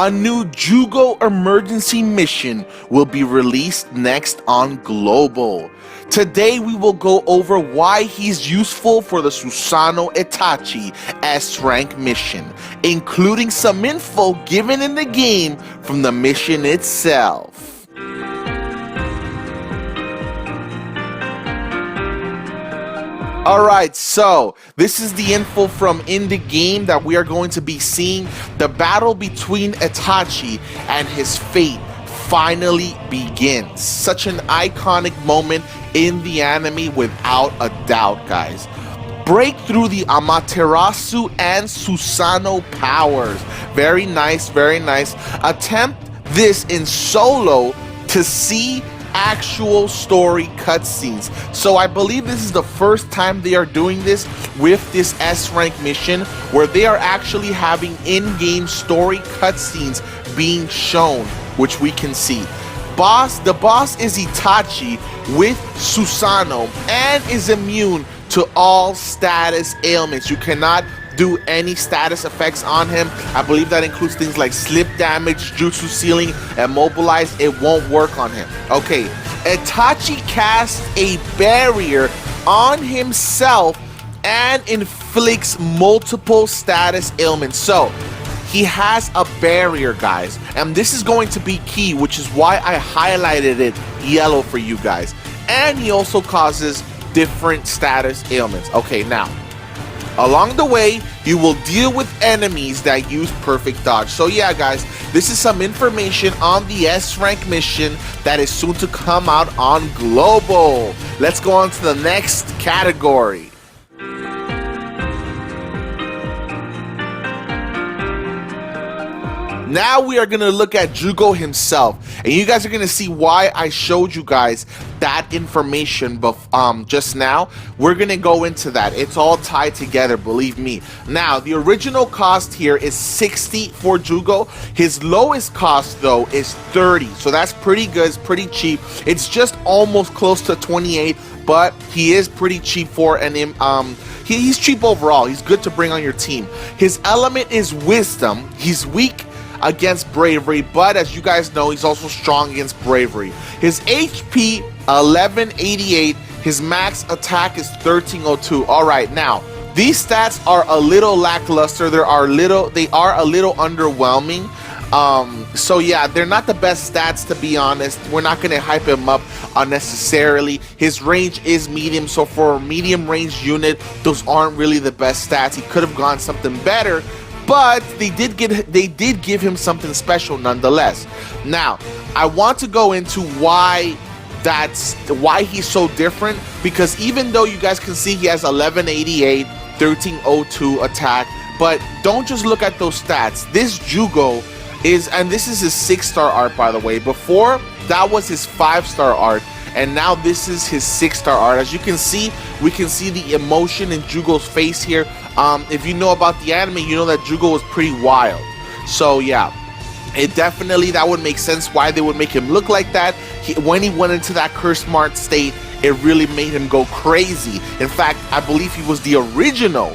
A new Jugo emergency mission will be released next on Global. Today we will go over why he's useful for the Susanoo Itachi S-rank mission, including some info given in the game from the mission itself. Alright, so this is the info from in the game that we are going to be seeing. The battle between Itachi and his fate finally begins. Such an iconic moment in the anime without a doubt, guys. Break through the Amaterasu and Susanoo powers. Very nice, very nice. Attempt this in solo to see actual story cutscenes. So I believe this is the first time they are doing this with this S-rank mission, where they are actually having in-game story cutscenes being shown, which we can see. The boss is Itachi with Susanoo and is immune to all status ailments. You cannot do any status effects on him. I believe that includes things like slip damage, jutsu sealing, immobilize. It won't work on him. Okay, Itachi casts a barrier on himself and inflicts multiple status ailments. So he has a barrier, guys, and this is going to be key, which is why I highlighted it yellow for you guys. And he also causes different status ailments. Okay, now along the way, you will deal with enemies that use perfect dodge. So yeah, guys, this is some information on the S-rank mission that is soon to come out on Global. Let's go on to the next category. Now we are going to look at Jugo himself, and you guys are going to see why I showed you guys that information just now. We're going to go into that. It's all tied together, believe me. Now, the original cost here is 60 for Jugo. His lowest cost, though, is 30, so that's pretty good. It's pretty cheap. It's just almost close to 28, but he is pretty cheap for an he's cheap overall. He's good to bring on your team. His element is wisdom. He's weak against bravery, but as you guys know, he's also strong against bravery. His HP 1188, his max attack is 1302. All right, now these stats are a little lackluster. They are a little underwhelming. So yeah, they're not the best stats, to be honest. We're not going to hype him up unnecessarily. His range is medium, so for a medium range unit, those aren't really the best stats. He could have gone something better, but they did give him something special nonetheless. Now, I want to go into why he's so different, because even though you guys can see he has 1188, 1302 attack, but don't just look at those stats. This Jugo is, and this is his 6-star art, by the way. Before, that was his 5-star art, and now this is his 6-star art. As you can see, we can see the emotion in Jugo's face here. If you know about the anime, you know that Jugo was pretty wild. So yeah, that would make sense why they would make him look like that. When he went into that curse mark state, it really made him go crazy. In fact, I believe he was the original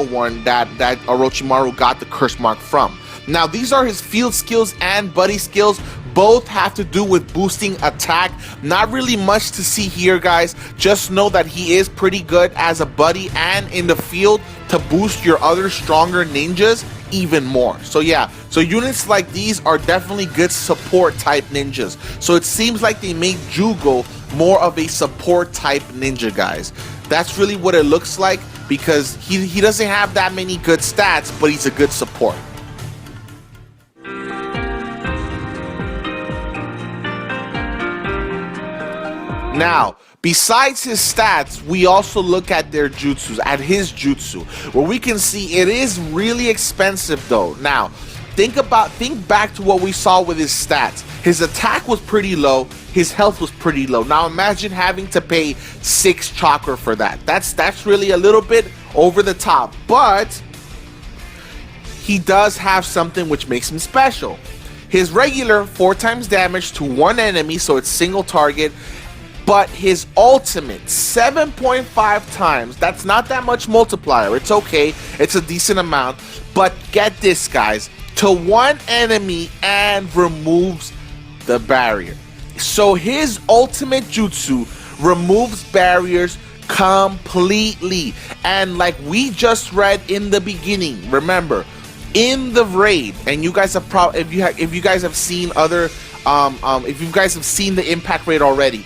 one that Orochimaru got the curse mark from. Now, these are his field skills and buddy skills. Both have to do with boosting attack. Not really much to see here, guys. Just know that he is pretty good as a buddy and in the field to boost your other stronger ninjas even more. So yeah, so units like these are definitely good support type ninjas. So it seems like they made Jugo more of a support type ninja, guys. That's really what it looks like, because he doesn't have that many good stats, but he's a good support. Now, besides his stats, we also look at their jutsus, at his jutsu, where we can see it is really expensive though. Now, think back to what we saw with his stats. His attack was pretty low, his health was pretty low. Now imagine having to pay 6 chakra for that. That's really a little bit over the top, but he does have something which makes him special. His regular 4 times damage to one enemy, so it's single target. But his ultimate 7.5 times, that's not that much multiplier. It's okay, it's a decent amount. But get this, guys, to one enemy and removes the barrier. So his ultimate jutsu removes barriers completely. And like we just read in the beginning, remember, in the raid, and you guys have if you guys have seen other if you guys have seen the impact raid already,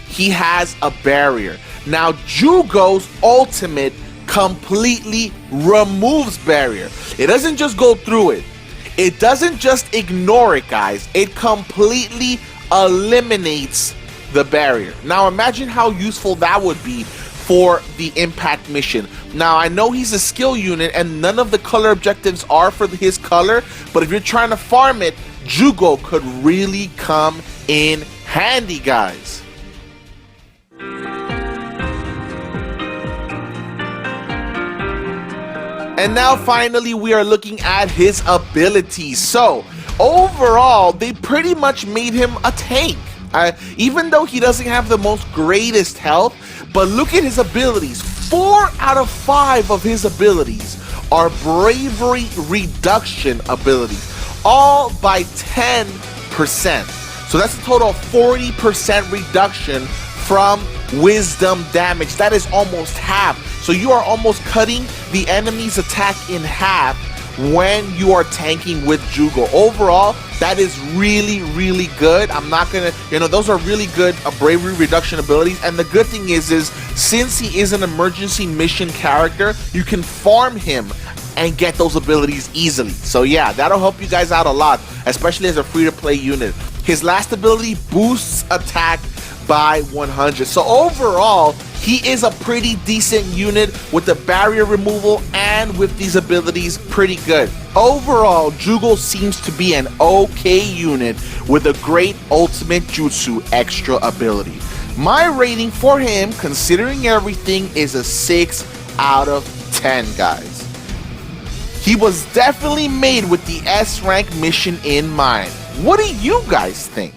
he has a barrier. Now Jugo's ultimate completely removes barrier. It doesn't just go through it. It doesn't just ignore it, guys. It completely eliminates the barrier. Now imagine how useful that would be for the impact mission. Now I know he's a skill unit and none of the color objectives are for his color, but if you're trying to farm it, Jugo could really come in handy, guys. And now finally we are looking at his abilities. So overall, they pretty much made him a tank. Even though he doesn't have the most greatest health, but look at his abilities. 4 out of 5 of his abilities are bravery reduction abilities, all by 10%. So that's a total of 40% reduction from wisdom damage. That is almost half. So you are almost cutting the enemy's attack in half when you are tanking with Jugo. Overall, that is really, really good. I'm not gonna, those are really good bravery reduction abilities. And the good thing is since he is an emergency mission character, you can farm him and get those abilities easily. So yeah, that'll help you guys out a lot, especially as a free-to-play unit. His last ability boosts attack by 100. So overall, he is a pretty decent unit with the barrier removal and with these abilities, pretty good. Overall, Jugo seems to be an okay unit with a great ultimate jutsu extra ability. My rating for him, considering everything, is a 6 out of 10, guys. He was definitely made with the S rank mission in mind. What do you guys think?